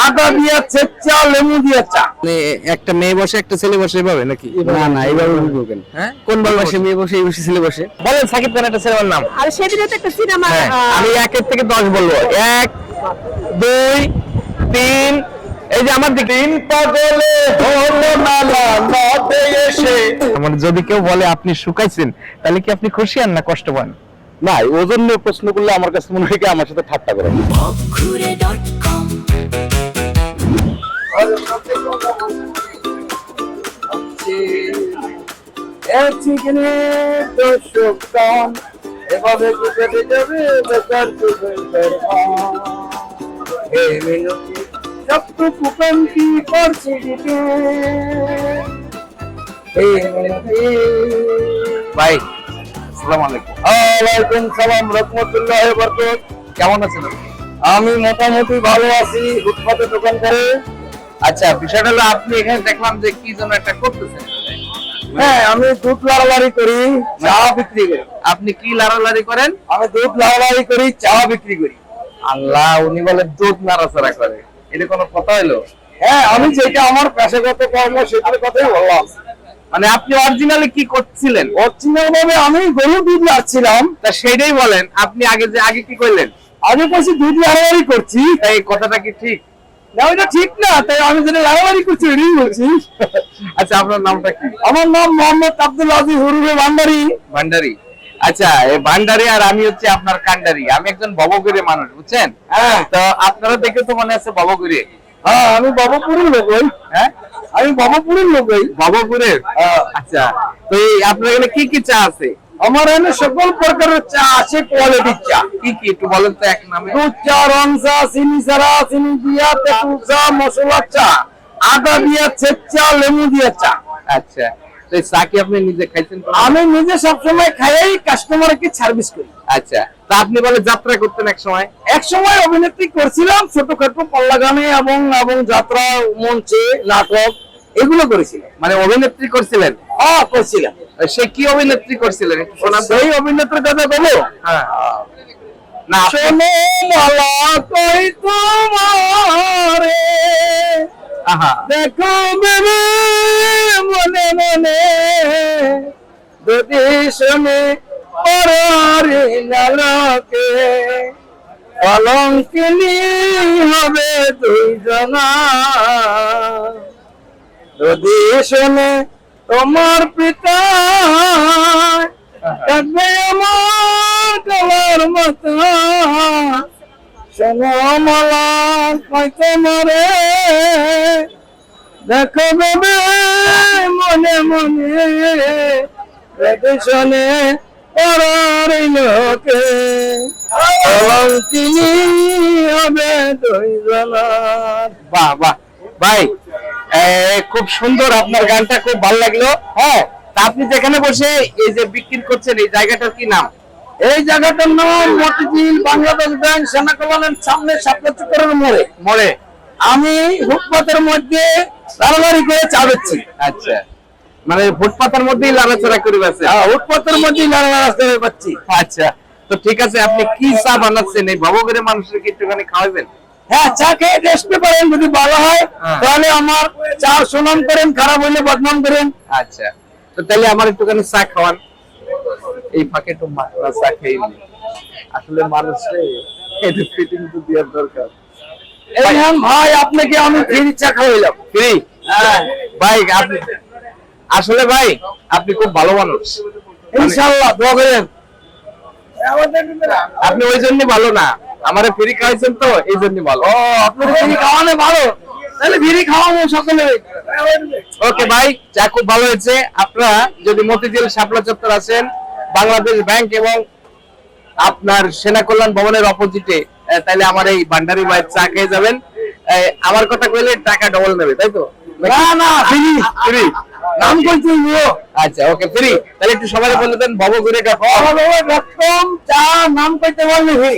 আদা দিয়া চা, লেবু দিয়া চা। মানে একটা মেয়ে বসে একটা ছেলে বসে এভাবে নাকি? না না, এইভাবে বলবেন। হ্যাঁ, কোন ভাবে বসে? মেয়ে বসে এই বসে ছেলে বসে? বলেন সাকিব খান একটা সিনেমার নাম। আর সেদিনও তো একটা সিনেমা হ্যাঁ, আমি 1 থেকে 10 বলবো। 1 2 3। এই যে আমার দিকে তিন পাগলে হলো নালা নদে এসে। মানে যদি কেউ বলে আপনি শুকাইছেন, তাহলে কি আপনি খুশি হন না কষ্ট পান? না, ওজন নিয়ে প্রশ্ন করলে আমার কাছে মনে হয় কি আমার সাথে ঠাট্টা করে। Bobkure.com এভাবে কেটে যাবে বেকার এই মিনতি সবটুকু কান্তি করছি দিতে এই মিনতি। ভাই আসসালামু আলাইকুম। ওয়ালাইকুম সালাম রাহমাতুল্লাহি ওয়া বারাকাতুহু। কেমন আছেন? আমি মোটামুটি ভালো আছি, ফুটপাতে দোকান করে। আচ্ছা, বিষয়টা হলো আপনি এখানে দেখলাম যে কি যেন একটা করতেছেন। হ্যাঁ, আমি দুধ লাড়ালাড়ি করি, চা বিক্রি করি। আপনি কি লাড়ালাড়ি করেন? আমি দুধ লাড়ালাড়ি করি, চা বিক্রি করি। আল্লাহ, উনি বলে দুধ নাড়াচাড়া করে, এটা কোনো কথা হলো? হ্যাঁ, আমি যেটা আমার পেশাগত কর্ম সেটার কথাই বললাম। মানে আপনি অরিজিনালি কি করছিলেন? অরিজিনাল ভাবে আমি গরুর দুধ লাড়ছিলাম। তা সেটাই বলেন, আপনি আগে কি করলেন? আগে বলছি দুধ লাড়ালাড়ি করছি। তাই এই কথাটা কি ঠিক? না, ওইটা ঠিক না, তাই আমি যেটা লাড়ালাড়ি করছি ওইটাই বলছি। আচ্ছা, আপনার নামটা কি? আমার নাম মোহাম্মদ আব্দুল আজিজ হুরুবে ভান্ডারী। ভান্ডারী। আচ্ছা, এই ভান্ডারী আর আমি হচ্ছে আপনার কান্ডারী। আমি একজন ভবঘুরে মানুষ, বুঝছেন? হ্যাঁ, তো আপনারা দেখে তো মনে আছে ভবঘুরে। হ্যাঁ, আমি বাবাপুরের লোক হই। হ্যাঁ, আমি বাবাপুরের লোক হই। ভবঘুরের। আচ্ছা, তো এই আপনার এখানে কি কি চা আছে? আমার এখানে সকল প্রকারের চা আছে, কোয়ালিটির চা। কি কি একটু বলেন তো এক নামে। দুধ চা, রং চা, চিনি ছাড়া, চিনি দিয়া, তেঁতুল চা, মশলা চা, আদা দিয়া চা, লেবু দিয়া চা। আচ্ছা, তো এই চা কি আপনি নিজে খাইছেন? আমি নিজে সবসময় খাই, কাস্টমারকে সার্ভিস করি। আচ্ছা, তা আপনি বলে যাত্রা করতেন এক সময়? এক সময় অভিনেত্রী করছিলাম, ছোটখাটো পাল্লা গানে এবং যাত্রা মঞ্চে নাটক এগুলো করেছিলাম। মানে অভিনেত্রী করছিলেন? হ্যাঁ, করছিলাম। সে কি অভিনেত্রী করছিলেন একটু শোনান তো। সেই অভিনেত্রীর কথা বলো। হ্যাঁ, না শোনো মালা কই তোমারে, আহা, দেখো বেবে মনে মনে, যদি শুনে পরারে নালকে, কলঙ্কিনী হবে দুইজনা। যদি শুনে তোমার পিতা থাকবে আমার গলার মতো, শোনো মালা কইতে মরে, দেখো বেবে মনে মনে, যদি শুনে পরার লোকে, কলঙ্কিনী হবে দুইজনার। বাহ বাহ ভাই, খুব সুন্দর, আপনার গানটা খুব ভালো লাগলো। হ্যাঁ, তা আপনি যেখানে বসে এই যে বিক্রি করছেন, এই জায়গাটার কি নাম? এই জায়গাটার নাম মতিঝিল বাংলাদেশ ব্যাংক সেনা কলোনির সামনে শাপলা চত্বরের মোড়ে। মোড়ে। আমি ফুটপাতের মধ্যে লাড়ালাড়ি করে চা বেচছি। আচ্ছা, মানে ফুটপাতের মধ্যেই লাড়াচাড়া করে আছে? ফুটপাতের মধ্যেই লাড়ালাড়ি পাচ্ছি। আচ্ছা, তো ঠিক আছে, আপনি কি চা বানাচ্ছেন? এই ভবঘুরে মানুষের কি একটুখানি খাওয়াবেন? হ্যাঁ, চা খেয়ে টেস্ট পারেন, যদি ভালো হয় হ্যাঁ। তাহলে আমার চা সুনাম করেন, খারাপ হইলে বদনাম করেন। আচ্ছা, তো তাহলে আমার একটুখানি চা খাওয়ান। এই ফাঁকে একটু মাত্রা চা খেয়ে নিই। আসলে মানুষে একটু ফিটিং তো দেওয়ার দরকার। এই নেন ভাই, আপনাকে আমি ফ্রি চা খাওয়াইলাম। ফ্রি? হ্যাঁ, ভাই আপনি আসলে ভাই আপনি খুব ভালো মানুষ। ইনশাআল্লাহ দোয়া করেন। আপনি ওই জন্য ভালো না, আমারে ফ্রি খাওয়াইছেন তো এই জন্য ভালো। ও, আপনার ফ্রি খাওয়ানো ভালো, তাহলে ফ্রি খাওয়াবো সকলে। ওকে ভাই, চা খুব ভালো হয়েছে। আপনারা যদি মতিঝিল শাপলা চত্বর আছেন, বাংলাদেশ ব্যাংক এবং আপনার সেনা কল্যাণ ভবনের অপোজিটে, তাহলে আমার এই ভান্ডারী ভাইয়ের চা খেয়ে যাবেন। আমার কথা কইলে টাকা ডবল নেবে, তাই তো? না না, ফ্রি ফ্রি নাম কইতে হইবো। আচ্ছা, ওকে, ফ্রি। তাহলে একটু সবাই বলে দেন ভবঘুরে.com, চা নাম কইতে বললে ফ্রি।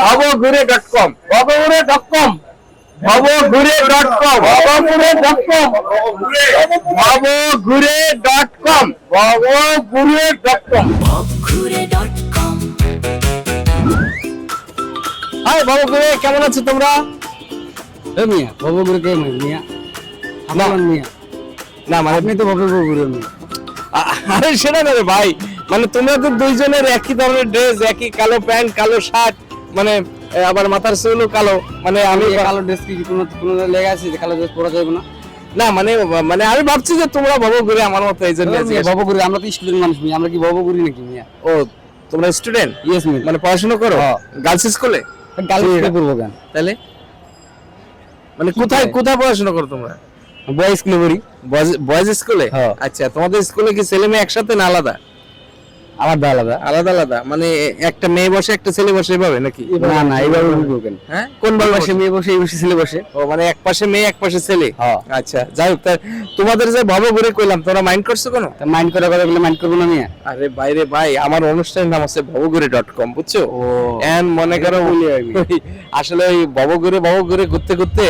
ভবঘুরে.com, ভবঘুরে.com, ভবঘুরে.com, ভবঘুরে.com, ভবঘুরে.com, ভবঘুরে.com। Bobkure.com হাই ভবঘুরে, কেমন আছো তোমরা? এ মিয়া ভবগুরু কে মিয়া আমার মিয়া না মানে আপনি তো ভবগুরু মিয়া আরে সেটা না রে ভাই, মানে তোমরা তো দুইজনের একই ধরনের ড্রেস, একই কালো প্যান্ট কালো শার্ট, মানে আবার মাথার চুলও কালো, মানে আমি আমি কালো ড্রেস কি কোনো কোনো লেগে আছে যে কালো ড্রেস পরা যাবে না? না মানে মানে আমি ভাবছি যে তোমরা ভবঘুরে আমার মতো এই জন্য ভবগুরু আমরা তো স্টুডেন্ট মানুষ মিয়া, আমরা কি ভবগুরু নাকি মিয়া? ও তোমরা স্টুডেন্ট? ইয়েস মিয়া, মানে পড়াশোনা করো গার্লস স্কুলে? গার্লস করবো কেন? তাহলে মানে কোথায় কোথায় পড়াশোনা করো তোমরা? বয়েজ স্কুলে পড়ি। বয়েজ স্কুলে? হ্যাঁ। আচ্ছা, তোমাদের স্কুলে কি ছেলে মেয়ে একসাথে না আলাদা? আলাদা আলাদা আলাদা আলাদা, মানে একটা মেয়ে বসে একটা ছেলে বসে এভাবে নাকি? না না এইভাবে বলবো কেন? হ্যাঁ, কোন কোন ভাবে পাশে মেয়ে বসে এই পাশে ছেলে বসে? ও মানে এক পাশে মেয়ে এক পাশে ছেলে? হ্যাঁ। আচ্ছা, যাই হোক, তা তোমাদের যে ভবঘুরে কইলাম, তোমরা মাইন্ড করছো কোনো? মাইন্ড করার কথা বলে মাইন্ড করবো না মিয়া? আরে বাইরে ভাই, আমার অনুষ্ঠানের নাম হচ্ছে ভবঘুরে.com, বুঝছো? ও এন্ড মনে করো আসলে ওই ভবঘুরে ঘুরতে ঘুরতে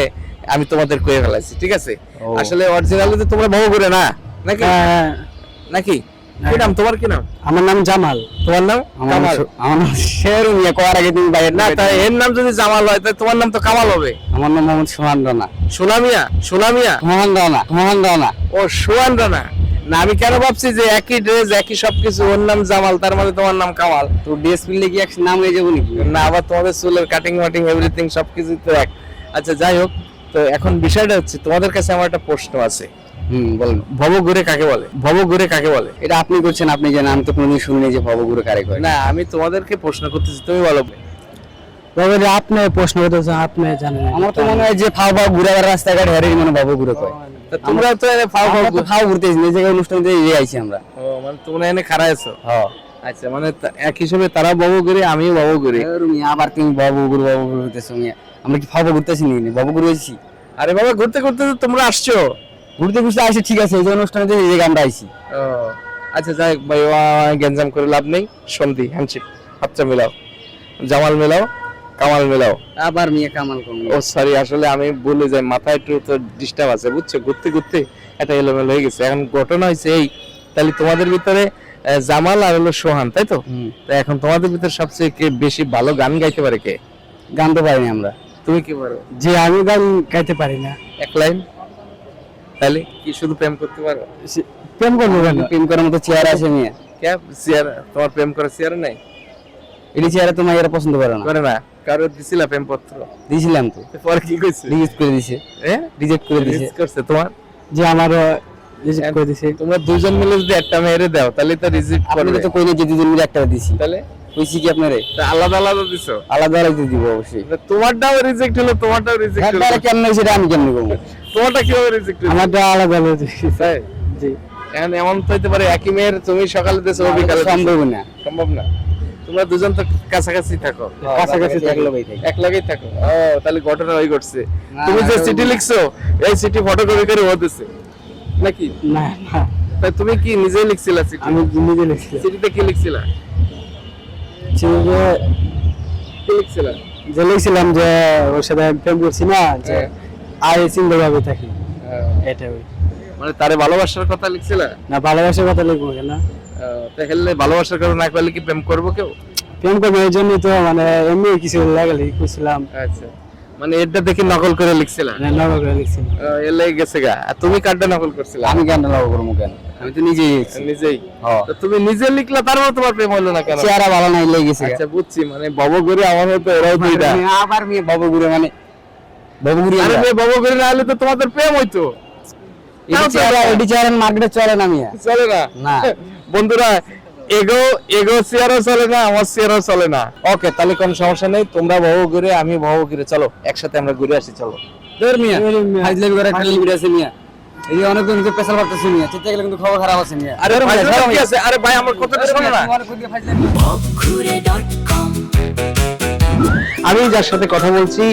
আমি তোমাদের কয়ে ফেলাইছি, ঠিক আছে? ও। আসলে অরিজিনালি তো তোমরা ভবঘুরে না নাকি? নাকি কি নাম তোমার? কি নাম? আমার নাম জামাল। তোমার নাম কামাল? আমার নাম শেরু মিয়া, কোয়ার আগে তুমি বাইরে না, তাই এর নাম যদি জামাল হয় তাহলে তোমার নাম তো কামাল হবে। আমার নাম মোহাম্মদ সোহান রানা। সোনামিয়া? সোনামিয়া? সোহান রানা, সোহান রানা। ও সোহান রানা। না আমি কেন ভাবছি যে একই ড্রেস একই সবকিছু, ওর নাম জামাল, তার মানে তোমার নাম কামাল। তো ড্রেস পিনলে কি এক নাম হয়ে যাবো নাকি? না, আবার তোমাদের চুলের কাটিং মাটিং এভরিথিং সবকিছু তো এক। আচ্ছা যাই হোক, তো এখন বিষয়টা হচ্ছে তোমাদের কাছে আমার একটা প্রশ্ন আছে। বলেন। ভবঘুরে কাকে বলে? ভবঘুরে কাকে বলে? এটা আপনি করছেন, আপনি জানেন, আমি তো কোনোদিন শুনিনি যে ভবগুরু কারে কয়। না আমি তোমাদেরকে প্রশ্ন করতেছি, তুমি বলো। তবে আপনি প্রশ্ন করতেছেন, আপনি জানেন। আমার তো মনে হয় যে ফাও ফাও ঘুরে বেড়ার রাস্তাঘাট হেরে মানে ভবগুরু কয়। তা তোমরা তো এনে ফাও ফাও ফাও ঘুরতেছি, এই জায়গায় অনুষ্ঠান দিয়ে এই আইছি আমরা। ও মানে তোমরা এনে খাড়া আছো? হ্যাঁ। আচ্ছা, মানে এক হিসেবে তারা ভবঘুরে, আমিও ভবঘুরে। আবার তুমি ভবগুরু হইতেছো মিয়া, আমরা কি ফাও ফাও ঘুরতেছি নি? ভবগুরু হইছি। আরে বাবা, ঘুরতে ঘুরতে তো তোমরা আসছো। ঘুরতে ঘুরতে আইছি, ঠিক আছে, এই যে অনুষ্ঠানে দিয়ে এই জায়গায় আমরা আইছি। ও আচ্ছা, যাই হোক ভাই, গ্যাঞ্জাম করে লাভ নেই। সন্ধি হ্যান্ডশেক, হাতটা মেলাও, জামাল মেলাও, কামাল মেলাও। আবার মিয়া কামাল কোন? ও সরি, আসলে আমি বলে যাই, মাথায় একটু তো ডিস্টার্ব আছে, বুঝছো? ঘুরতে ঘুরতে এটা এলোমেলো হয়ে গেছে। এখন ঘটনা হয়েছে এই, তাহলে তোমাদের ভিতরে জামাল আর হলো সোহান, তাই তো? তো এখন তোমাদের ভিতরে সবচেয়ে কে বেশি ভালো গান গাইতে পারে? কে? গান তো পারিনি আমরা। তুমি কি পারো? যে আমি গান গাইতে পারি না। এক লাইন? তাহলে কি শুধু প্রেম করতে পারো? প্রেম করবো কেন? প্রেম করার মতো চেয়ার আছে মিয়া? কে চেয়ার? তোমার প্রেম করার চেয়ার নাই? এই চেয়ারে তো মাইয়ারা পছন্দ করে না। করে না? কারো দিছিলা প্রেম পত্র? দিয়েছিলাম তো, পরে কি কইছে? রিজেক্ট করে দিছে। হ্যাঁ, রিজেক্ট করে দিছে। রিজেক্ট করছে তোমার? যে আমার রিজেক্ট করে দিছে। তোমরা দুজন মিলে যদি একটা মেরে দাও তাহলে তো রিজেক্ট করবে। আপনি তো কইলে যে দুজন মিলে একটা দিছি। তাহলে কইছি কি আপনারে? তা আলাদা আলাদা দিছো? আলাদা আলাদা দিব অবশ্যই। তা তোমারটাও রিজেক্ট হলো, তোমারটাও রিজেক্ট হলো। একবারে কেমন হইছে এটা আমি কেমনে বলবো? তোমারটা কিভাবে রিজেক্ট হলো? আমারটা আলাদা আলাদা দিছি। তাই? জি। এখন এমন তো হইতে পারে একই মেয়ের তুমি সকালে দিছো, ও বিকালে দিছো। সম্ভব না। সম্ভব না। তোমরা দুজন তো কাছাকাছি থাকো, কাছাকাছি থাকলে ভাই থাকি। এক লগেই থাকো। ও তাহলে ঘটনা ওই ঘটছে। না, তুমি যে না, চিঠি লিখছো, এই চিঠি ফটোকপি করে ও দিছে নাকি? না না, তাই তুমি কি নিজেই লিখছিলা চিঠি? আমি নিজে লিখছি। চিঠিতে কি লিখছিলা? যে কি লিখছিলা? যে লিখছিলাম যে ওর সাথে আমি প্রেম করছি না, যে আই সিঙ্গেল ভাবে থাকি, এটা ওই। মানে তারে ভালোবাসার কথা লিখছিলা? না, ভালোবাসার কথা লিখবো কেন? তাহলে ভালোবাসার কথা না করলে কি প্রেম করবো কেউ? প্রেম করবো এই জন্যই তো, মানে এমনি কিছু লাগালে করছিলাম। আচ্ছা, মানে এটা দেখি নকল করে লিখছিলা? নকল করে লিখছি। এলে গেছে গা। আর তুমি কার্ডটা নকল করছিলা? আমি কেন লাগবো করবো কেন? আমি তো নিজেই লিখছি। নিজেই? হ্যাঁ। তো তুমি নিজে লিখলা, তারপর তোমার প্রেম হলো না কেন? চেহারা ভালো নাই লেগেছে। আচ্ছা বুঝছি, মানে ভবঘুরে আমার মতো ওরাও দুইটা। আবার মেয়ে বাবুগুড়ে, মানে বাবুগুড়ি। আরে মেয়ে ভবঘুরে না হলে তো তোমাদের প্রেম হইতো। এডি চেহারা মার্কেটে চলে না মিয়া। চলে না? না। বন্ধুরা, এগো চেয়ারও চলে না, আমার চেয়ারও চলে না। ওকে, তাহলে কোনো সমস্যা নেই। তোমরা ভবঘুরে, আমি ভবঘুরে, চলো একসাথে আমরা ঘুরে আসি। চলো। ধর মিয়া, ফাইজলামি করে একটা লিমিট আছে মিয়া। এই যে অনেকজন কিন্তু পেশাল করতেছে মিয়া, চিন্তা গেলে কিন্তু খবর খারাপ আছে মিয়া। আরে ভাই কি আছে? আরে ভাই আমার কথাটা শোনো না। ভবঘুরে.com আমি যার সাথে কথা বলছি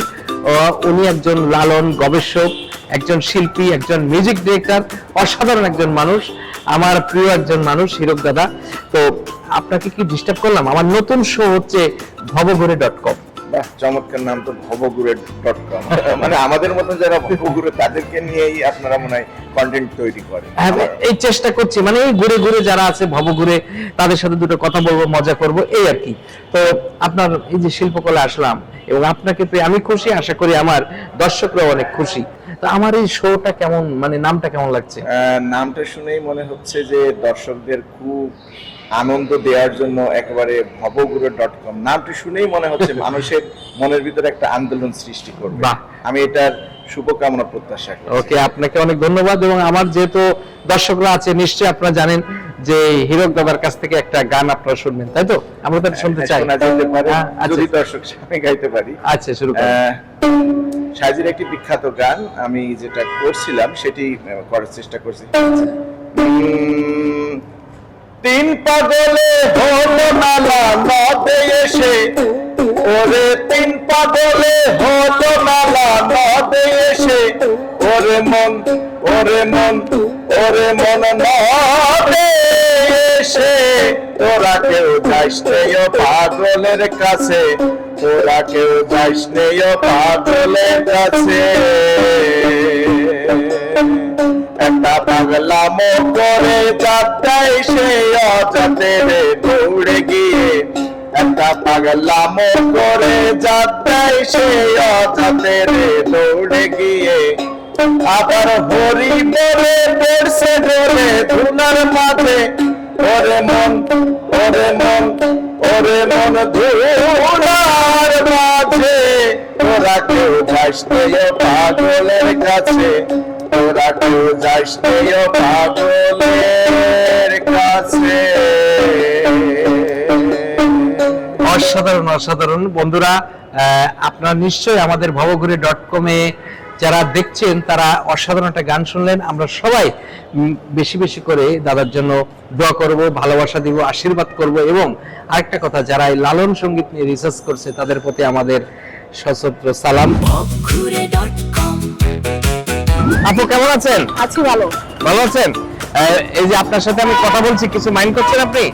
উনি একজন লালন গবেষক, একজন শিল্পী, একজন মিউজিক ডিরেক্টর, অসাধারণ একজন মানুষ, আমার প্রিয় একজন মানুষ, হিরক দাদা। তো আপনাকে কি ডিস্টার্ব করলাম? আমার নতুন শো হচ্ছে ভবঘুরে.com। বাহ, চমৎকার নাম তো, ভবঘুরে.com। মানে আমাদের মতো যারা ভবঘুরে তাদেরকে নিয়েই আপনারা মনে হয় কন্টেন্ট তৈরি করেন। হ্যাঁ, এই চেষ্টা করছি, মানে এই ঘুরে ঘুরে যারা আছে ভব ঘুরে তাদের সাথে দুটো কথা বলবো, মজা করব, এই আর কি। তো আপনার এই যে শিল্পকলা আসলাম এবং আপনাকে পেয়ে আমি খুশি, আশা করি আমার দর্শকরাও অনেক খুশি। তো আমার এই শোটা কেমন, মানে নামটা কেমন লাগছে? নামটা শুনেই মনে হচ্ছে যে দর্শকদের খুব আনন্দ দেওয়ার জন্য একেবারে ভবঘুরে.com নামটি শুনেই মনে হচ্ছে মানুষের মনের ভিতরে একটা আন্দোলন সৃষ্টি করবে। বাহ। আমি এটার শুভকামনা প্রত্যাশা করি। ওকে, আপনাকে অনেক ধন্যবাদ। এবং আমার যেহেতু দর্শকরা আছে, নিশ্চয়ই আপনারা জানেন যে হিরক দাদার কাছ থেকে একটা গান আপনারা শুনবেন, তাই তো? আমরা তো এটা শুনতে চাই। শোনা যেতে পারে, আচ্ছা। যদি দর্শক সামনে গাইতে পারি। আচ্ছা, শুরু করুন। সাজির একটি বিখ্যাত গান আমি যেটা করছিলাম সেটি করার চেষ্টা করছি। তিন পাগলে হলো নালা নদে এসে, ওরে তিন পাগলে হলো নালা নদে এসে, ওরে মন ওরে মন ওরে মন নদে এসে, তোরা কেউ যাইস নেই পাগলের কাছে, তোরা কেউ যাইস নেই পাগলের কাছে। একটা পাগলাম করে যাত্রায় সে অজাতে রে দৌড়ে গিয়ে, একটা পাগলাম করে যাত্রায় সে অজাতে রে দৌড়ে গিয়ে, আবার হরি বলে পড়ছে ডোলে ধুলার মাঝে, ওরে মন ওরে মন ওরে মন ধুলার মাঝে, তোরা কেউ যাস নেই পাগলের কাছে, তোরা কেউ যাস নেই পাগলের কাছে। অসাধারণ অসাধারণ। বন্ধুরা, আপনারা নিশ্চয়ই আমাদের ভবঘুরে.com এ যারা দেখছেন তারা অসাধারণ একটা গান শুনলেন। আমরা সবাই বেশি বেশি করে দাদার জন্য দোয়া করব, ভালোবাসা দিব, আশীর্বাদ করব। এবং আরেকটা কথা, যারা এই লালন সঙ্গীত নিয়ে রিসার্চ করছে তাদের প্রতি আমাদের সশস্ত্র সালাম। ভবঘুরে.com আপু কেমন আছেন? আছি ভালো। ভালো আছেন? এই যে আপনার সাথে আমি কথা বলছি, কিছু মাইন্ড করছেন আপনি?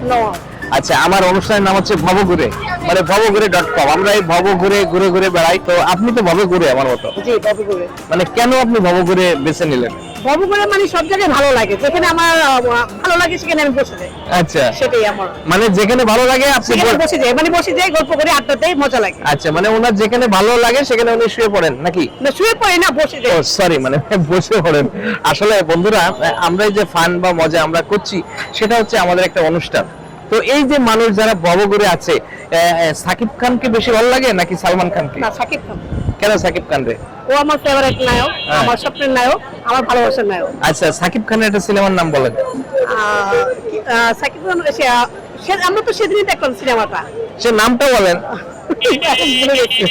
আচ্ছা, আমার অনুষ্ঠানের নাম হচ্ছে ভবঘুরে, মানে ভবঘুরে.com। আমরা এই ভবঘুরে ঘুরে ঘুরে বেড়াই। তো আপনি তো ভবঘুরে আমার মতো। জি, ভবঘুরে। মানে কেন আপনি ভবঘুরে বেছে নিলেন? ভবঘুরে মানে সব জায়গায় ভালো লাগে, যেখানে আমার ভালো লাগে সেখানে আমি বসে যাই। আচ্ছা, সেটাই আমার, মানে যেখানে ভালো লাগে আপনি সেখানে বসে যাই, মানে বসে যাই, গল্প করে আড্ডা দেই, মজা লাগে। আচ্ছা, মানে ওনার যেখানে ভালো লাগে সেখানে উনি শুয়ে পড়েন নাকি? না, শুয়ে পড়ি না, বসে যাই। ও সরি, মানে বসে পড়েন। আসলে বন্ধুরা, আমরা এই যে ফান বা মজা আমরা করছি সেটা হচ্ছে আমাদের একটা অনুষ্ঠান। তো এই যে মানুষ যারা ভবঘুরে আছে, সাকিব খানকে বেশি ভালো লাগে নাকি সালমান খানকে? না, সাকিব খান। কেন সাকিব খান রে? ও আমার ফেভারিট নায়ক, হ্যাঁ। আমার স্বপ্নের নায়ক, আমার ভালোবাসার নায়ক। আচ্ছা, সাকিব খানের একটা সিনেমার নাম বলেন। সাকিব খান আমরা তো সেদিনই দেখলাম সিনেমাটা। সে নামটা বলেন। ভুলে গেছি।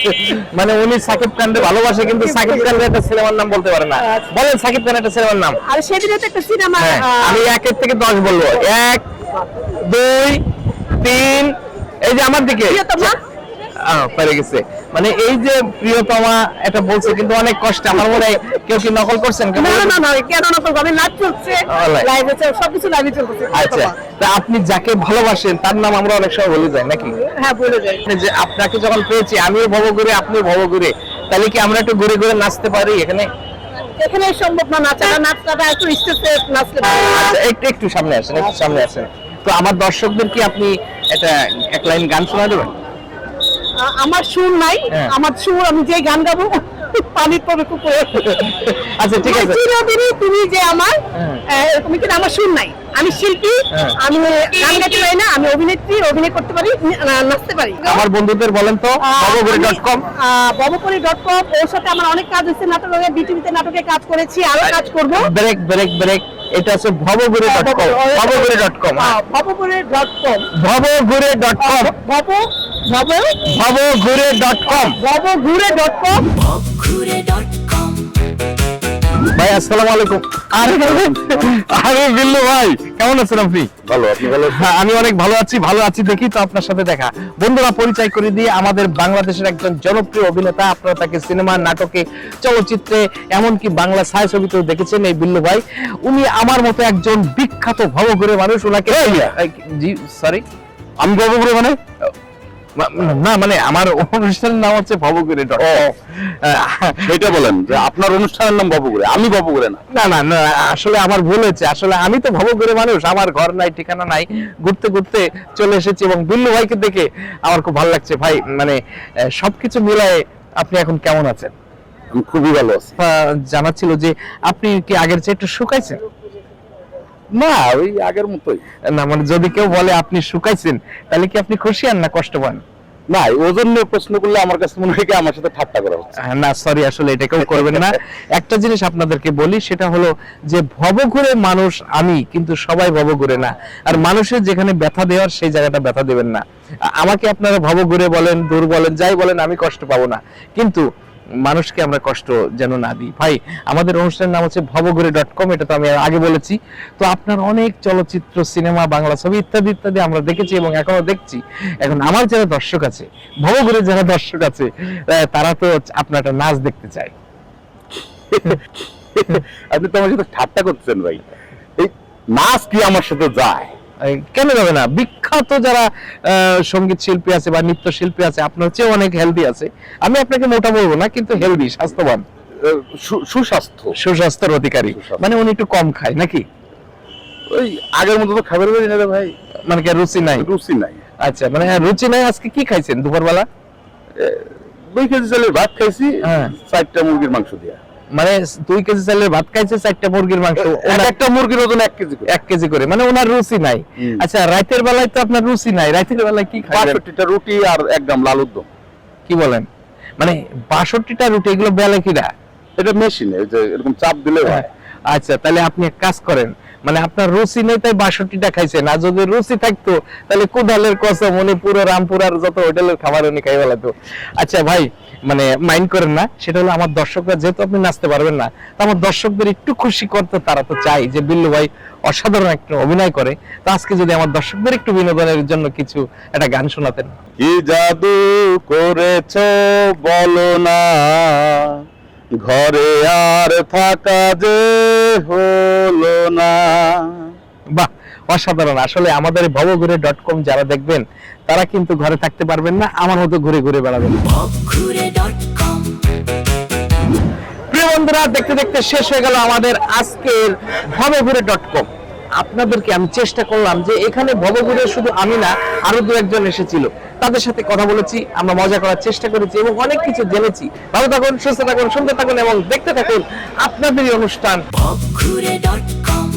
মানে উনি সাকিব খানকে ভালোবাসে কিন্তু সাকিব খানের একটা সিনেমার নাম বলতে পারে না। বলেন সাকিব খানের একটা সিনেমার নাম। আর সেদিনে তো একটা সিনেমা, হ্যাঁ, আমি 1 থেকে 10 বলবো। 1 2 3, এই যে আমার দিকে প্রিয়তমা। পেরে গেছে। মানে এই যে প্রিয়তমা এটা বলছে, কিন্তু অনেক কষ্ট। আমার মনে হয় কেউ কি নকল করছেন? না না না, কেন না করবো, আমি নাচ চলছে, লাইভ আছে, সবকিছু লাইভে চলছে। আচ্ছা, তা আপনি যাকে ভালোবাসেন তার নাম আমরা অনেক সময় বলে যাই নাকি? হ্যাঁ, বলে যাই। যে আপনাকে যখন পেয়েছি, আমিও ভবঘুরে আপনিও ভবঘুরে, তাহলে কি আমরা একটু ঘুরে ঘুরে নাচতে পারি এখানে? এখানে সম্ভব না নাচাটা, নাচটা একটু স্টেজে নাচলে ভালো। আচ্ছা, একটু একটু সামনে আসেন, একটু সামনে আসেন। তো আমার দর্শকদের কি আপনি একটা এক লাইন গান শোনা দেবেন? আমার সুর নাই, হ্যাঁ। আমার সুর, আমি যে গান গাবো পানির পরে কুকুরে। আচ্ছা, ঠিক আছে। চিরদিনই তুমি যে আমার, হ্যাঁ। এরকম, কিন্তু আমার সুর নাই। আমি শিল্পী, হ্যাঁ। আমি গান গাইতে পারি না, আমি অভিনেত্রী, অভিনয় করতে পারি, নাচতে পারি। আমার বন্ধুদের বলেন তো ভবঘুরে.com। ভবঘুরে.com, ওর সাথে আমার অনেক কাজ হচ্ছে, নাটকে, বিটিভিতে নাটকে কাজ করেছি, আরো কাজ করব। ব্রেক ব্রেক ব্রেক, এটা হচ্ছে ভবঘুরে.com। ভবঘুরে.com, ভবঘুরে.com, ভবঘুরে.com, ভবঘুরে.com। ভবঘুরে.com। ভবঘুরে.com ভাই আসসালামু আলাইকুম। আরে বিল্লু ভাই, কেমন আছেন আপনি? ভালো, আপনি ভালো? হ্যাঁ, আমি অনেক ভালো আছি। ভালো আছি দেখি তো আপনার সাথে দেখা। বন্ধুরা, পরিচয় করে দিয়ে, আমাদের বাংলাদেশের একজন জনপ্রিয় অভিনেতা। আপনারা তাকে সিনেমা, নাটকে, চলচ্চিত্রে, এমনকি বাংলা ছায়াছবিতেও দেখেছেন। এই বিল্লু ভাই, উনি আমার মতো একজন বিখ্যাত ভবঘুরে মানুষ। ওনাকে জি সরি, আমি ভবঘুরে মানে না মানে আমার অনুষ্ঠানের নাম হচ্ছে ভবঘুরে ডট সেটা বলেন যে আপনার অনুষ্ঠানের নাম ভবঘুরে, আমি ভবঘুরে না। না না না আসলে আমার ভুল হয়েছে, আসলে আমি তো ভবঘুরে মানুষ, আমার ঘর নাই ঠিকানা নাই, ঘুরতে ঘুরতে চলে এসেছি এবং বিল্লু ভাইকে দেখে আমার খুব ভালো লাগছে ভাই। মানে সবকিছু মিলায়ে আপনি এখন কেমন আছেন? আমি খুবই ভালো আছি। জানা ছিল যে আপনি কি আগের চেয়ে একটু শুকাইছেন? না, ওই আগের মতোই। না মানে যদি কেউ বলে আপনি শুকাইছেন তাহলে কি আপনি খুশি হন না কষ্ট পান? না, ওজন নিয়ে প্রশ্ন করলে আমার কাছে মনে হয় কি আমার সাথে ঠাট্টা করা হচ্ছে। না সরি, আসলে এটা কেউ করবেন না। একটা জিনিস আপনাদেরকে বলি, সেটা হলো যে ভবঘুরে মানুষ আমি, কিন্তু সবাই ভবঘুরে না। আর মানুষের যেখানে ব্যথা দেওয়ার সেই জায়গাটা ব্যথা দেবেন না। আমাকে আপনারা ভবঘুরে বলেন, দূর বলেন, যাই বলেন, আমি কষ্ট পাবো না, কিন্তু মানুষকে আমরা কষ্ট যেন না দিই। ভাই আমাদের অনুষ্ঠানের নাম হচ্ছে ভবঘুরে.com, এটা তো আমি আগে বলেছি। তো আপনার অনেক চলচ্চিত্র, সিনেমা, বাংলা ছবি ইত্যাদি ইত্যাদি আমরা দেখেছি এবং এখনো দেখছি। এখন আমার যারা দর্শক আছে, ভবঘুরে যারা দর্শক আছে, তারা তো আপনার একটা নাচ দেখতে চায়। আপনি তো আমার সাথে ঠাট্টা করছেন ভাই। এই নাচ কি আমার সাথে যায়? কেন যাবে না? বিখ্যাত যারা সঙ্গীত শিল্পী আছে বা নৃত্য শিল্পী আছে, আপনার চেয়ে অনেক হেলদি আছে। আমি আপনাকে মোটা বলবো না, কিন্তু হেলদি, স্বাস্থ্যবান, সুস্বাস্থ্য, সুস্বাস্থ্যের অধিকারী। মানে উনি একটু কম খায় নাকি? ওই আগের মতো তো খাবার বেরিয়ে নেবে ভাই, মানে কি রুচি নাই? রুচি নাই। আচ্ছা, মানে রুচি নাই। আজকে কি খাইছেন দুপুরবেলা? 2 কেজি চালের ভাত খাইছি, হ্যাঁ। 4টা মুরগির মাংস দিয়া। মানে 2 কেজি চালের ভাত খাইছে, 4টা মুরগির মাংস। একটা মুরগির ওজন 1 কেজি করে। 1 কেজি করে, মানে ওনার রুচি নাই। আচ্ছা, রাতের বেলায় তো আপনার রুচি নাই, রাতের বেলায় কি খাবেন? 62টা রুটি আর 1 গ্রাম লাল উদ্যম। কি বলেন? মানে 62টা রুটি, এগুলো বেলে কিরা? এটা মেশিনে, ওই যে এরকম চাপ দিলে হয়। আচ্ছা, তাহলে আপনি এক কাজ করেন, মানে আপনার রুচি নেই তাই 62টা খাইছেন, আর যদি রুচি থাকতো তাহলে কুদালের কসম উনি পুরো রামপুরার যত হোটেলের খাবার উনি খাই ফেলাতো। আচ্ছা ভাই, মানে মাইন্ড করেন না, সেটা হলো আমার দর্শকরা, যেহেতু আপনি নাচতে পারবেন না, তো আমার দর্শকদের একটু খুশি করতে তারা তো চাই যে বিল্লু ভাই অসাধারণ একটা অভিনয় করে। তো আজকে যদি আমার দর্শকদের একটু বিনোদনের জন্য কিছু একটা গান শোনাতেন। কি জাদু করেছো বলো না, ঘরে আর থাকা যে হলো না। বাহ, অসাধারণ। আসলে আমাদের ভবঘুরে.com যারা দেখবেন তারা কিন্তু ঘরে থাকতে পারবেন না, আমার মতো ঘুরে ঘুরে বেড়াবেন। Bobghure.com প্রিয় বন্ধুরা, দেখতে দেখতে শেষ হয়ে গেল আমাদের আজকের ভবঘুরে.com। আপনাদেরকে আমি চেষ্টা করলাম যে এখানে ভবঘুরে শুধু আমি না, আরো 2-1 এসেছিল, তাদের সাথে কথা বলেছি, আমরা মজা করার চেষ্টা করেছি এবং অনেক কিছু জেনেছি। ভালো থাকুন, সুস্থ থাকুন, সুন্দর থাকুন এবং দেখতে থাকুন আপনাদেরই অনুষ্ঠান Bobghure.com